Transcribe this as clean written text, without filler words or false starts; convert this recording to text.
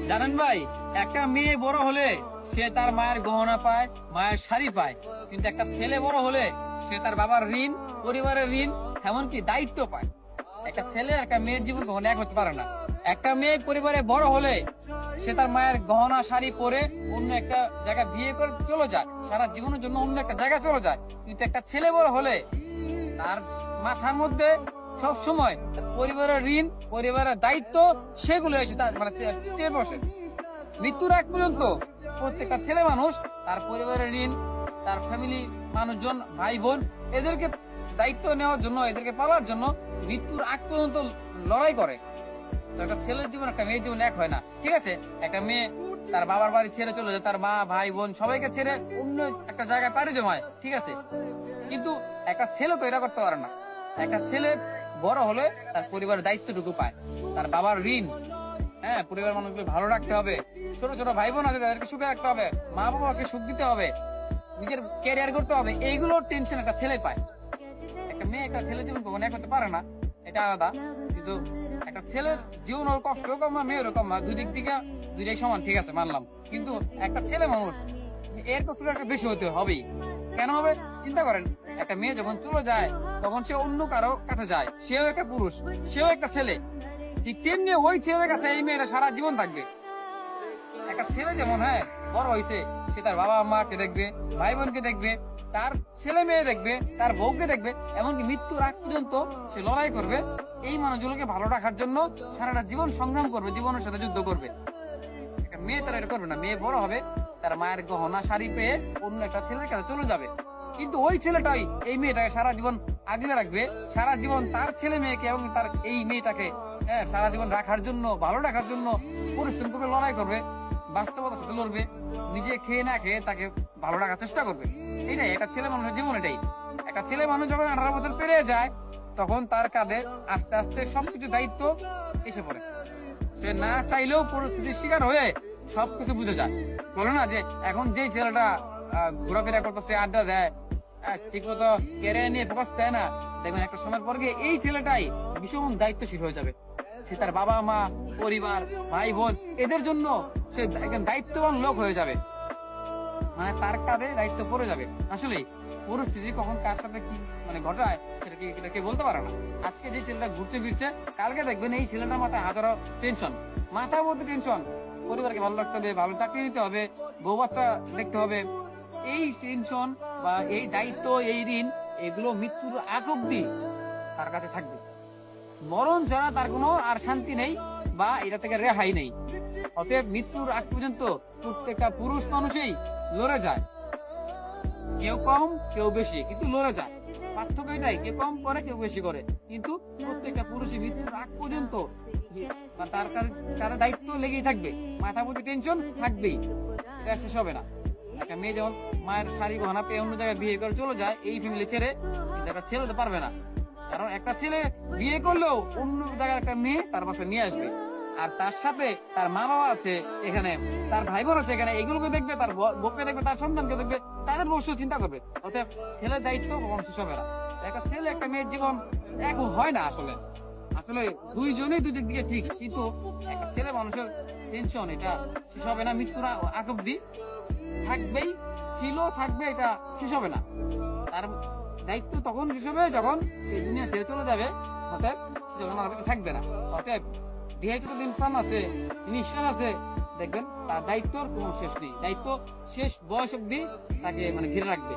জানেন ভাই, একটা মেয়ে বড় হলে সে তার মায়ের গহনা পায়, মায়ের শাড়ি পায়, কিন্তু একটা ছেলে বড় হলে সে তার বাবার ঋণ, পরিবারের ঋণ, এমনকি দায়িত্ব পায়। একটা ছেলে একটা মেয়ের জীবন কখনো এক হতে পারে না। একটা মেয়ে পরিবারে বড় হলে সে তার মায়ের গহনা শাড়ি পরে অন্য একটা জায়গায় বিয়ে করে চলে যায়, সারা জীবনের জন্য অন্য একটা জায়গায় চলে যায়। কিন্তু একটা ছেলে বড় হলে তার মাথার মধ্যে সব সময় পরিবারের ঋণ, পরিবারের দায়িত্ব, সেগুলো এসে তার মানে চেপে বসে। মৃত্যুর আগ পর্যন্ত প্রত্যেকটা ছেলে মানুষ তার পরিবারের ঋণ, তার ফ্যামিলি মানুষজন, ভাই বোন, এদেরকে দায়িত্ব নেওয়ার জন্য, এদেরকে পালার জন্য মৃত্যুর আগ পর্যন্ত লড়াই করে। তো একটা ছেলের জীবন একটা মেয়ের জীবন এক হয় না, ঠিক আছে? একটা মেয়ে তার বাবার বাড়ি ছেড়ে চলে যায়, তার মা ভাই বোন সবাইকে ছেড়ে অন্য একটা জায়গায় পাড়ি জমায়, ঠিক আছে? কিন্তু একটা ছেলে তো এটা করতে পারে না। একটা ছেলে বড় হলে তার পরিবারের দায়িত্বটুকু পায়, তার বাবার ঋণ, হ্যাঁ, পরিবার মানুষগুলো ভালো রাখতে হবে, ছোট ছোট ভাই বোন আছে তাদেরকে সুখে রাখতে হবে, মা বাবাকে সুখ দিতে হবে, নিজের ক্যারিয়ার করতে হবে, এইগুলো টেনশন একটা ছেলে পায়। একটা মেয়ে একটা ছেলের জীবন কখনো এক হতে পারে না, এটা আলাদা। কিন্তু একটা ছেলের জীবন ওর কষ্ট কম না, মেয়েরও কম না, দুই দিক থেকে দুইটাই সমান, ঠিক আছে, মানলাম। কিন্তু একটা ছেলে মানুষ এর কষ্ট একটা বেশি হতে হবেই। কেন হবে চিন্তা করেন, একটা মেয়ে যখন চলে যায় তখন সে অন্য কারো কাছে যায়, সেও একটা পুরুষ, সেও একটা ছেলে, ঠিক তেমনি ওই ছেলের কাছে এই মেয়েটা সারা জীবন থাকবে। একটা ছেলে যেমন, হ্যাঁ, বড় হয়েছে, সে তার বাবা মাকে দেখবে, ভাই বোনকে দেখবে, তার ছেলে মেয়ে দেখবে, তার বউকে দেখবে, এমনকি মৃত্যুর আগ পর্যন্ত সে লড়াই করবে এই মানুষগুলোকে ভালো রাখার জন্য, সারাটা জীবন সংগ্রাম করবে, জীবনের সাথে যুদ্ধ করবে। একটা মেয়ে তারা এটা করবে না। মেয়ে বড় হবে, তার মায়ের গহনা শাড়ি পেয়ে অন্য একটা ছেলের কাছে চলে যাবে, কিন্তু ওই ছেলেটাই এই মেয়েটাকে সারা জীবন আগলে রাখবে, সারা জীবন তার ছেলে মেয়েকে এবং তার এই মেয়েটাকে, হ্যাঁ, সারা জীবন রাখার জন্য, ভালো রাখার জন্য পরিশ্রম করবে, লড়াই করবে, বাস্তবতার সাথে লড়বে, নিজে খেয়ে না খেয়ে তাকে ভালো রাখার চেষ্টা করবে। এটাই একটা ছেলে মানুষের জীবন। এটাই একটা ছেলে মানুষ যখন 18 বছর পেরিয়ে যায় তখন তার কাঁধে আস্তে আস্তে সবকিছু দায়িত্ব এসে পড়ে। সে না চাইলেও পরিস্থিতির শিকার হয়ে সবকিছু বুঝে যায়। বলে না যে এখন যে ছেলেটা ঘোরাফেরা করতেছে, আড্ডা দেয়, ঠিক মতো ক্যারিয়ার নিয়ে ফোকাস দেয় না, দেখবেন একটা সময় পর গিয়ে এই ছেলেটাই ভীষণ দায়িত্বশীল হয়ে যাবে। সে তার বাবা মা, পরিবার, ভাই বোন, এদের জন্য সে একজন দায়িত্ববান লোক হয়ে যাবে, মানে তার কাঁধে দায়িত্ব পড়ে যাবে। আসলে পরিস্থিতি কখন কার সাথে কি মানে ঘটায় সেটা কে বলতে পারে না। আজকে যে ছেলেটা ঘুরছে ফিরছে, কালকে দেখবেন এই ছেলেটার মাথায় হাজারো টেনশন, মাথার মধ্যে টেনশন, পরিবারকে ভালো রাখতে হবে, ভালো চাকরি নিতে হবে, বউ বাচ্চা দেখতে হবে। এই টেনশন বা এই দায়িত্ব, এই ঋণ, এগুলো মৃত্যুর আগ অব্দি তার কাছে থাকবে। মরণ ছাড়া তার কোনো আর শান্তি নেই বা এটা থেকে রেহাই নেই। অতএব মৃত্যুর আগ পর্যন্ত প্রত্যেকটা পুরুষ মানুষই লড়ে যায়, কেউ কম কেউ বেশি, কিন্তু লড়ে যায়। পার্থক্য এটাই, কেউ কম করে কেউ বেশি করে, কিন্তু প্রত্যেকটা পুরুষই মৃত্যুর আগ পর্যন্ত তার কাছে দায়িত্ব লেগেই থাকবে, মাথা প্রতি টেনশন থাকবেই, এটা শেষ হবে না। একটা মেয়ে যেমন মায়ের শাড়ি গহনা পেয়ে অন্য জায়গায় বিয়ে করে চলে যায় এই ফ্যামিলি ছেড়ে, কিন্তু একটা ছেলে তো পারবে না। কারণ একটা ছেলে বিয়ে করলেও অন্য জায়গার একটা মেয়ে তার পাশে নিয়ে আসবে, আর তার সাথে তার মা বাবা আছে এখানে, তার ভাই বোন আছে এখানে, এগুলোকে দেখবে, তার বউকে দেখবে, তার সন্তানকে দেখবে, তাদের ভবিষ্যৎ চিন্তা করবে। অতএব ছেলের দায়িত্ব কখনো শেষ হবে না। একটা ছেলে একটা মেয়ের জীবন এক হয় না। আসলে আসলে দুইজনেই দুই দিক দিকে ঠিক, কিন্তু একটা ছেলে মানুষের টেনশন এটা শেষ হবে না, মৃত্যুর আগ অব্দি থাকবেই, ছিল, থাকবে, এটা শেষ হবে না। তার দায়িত্ব তখন শেষ হবে যখন এই দুনিয়া ছেড়ে চলে যাবে, অতএব সে যখন আর বেঁচে থাকবে না। অতএব বিহাইত দিন প্রাণ আছে, নিঃশ্বাস আছে, দেখবেন তার দায়িত্বর কোনো শেষ নেই, দায়িত্ব শেষ বয়স অব্দি তাকে মানে ঘিরে রাখবে।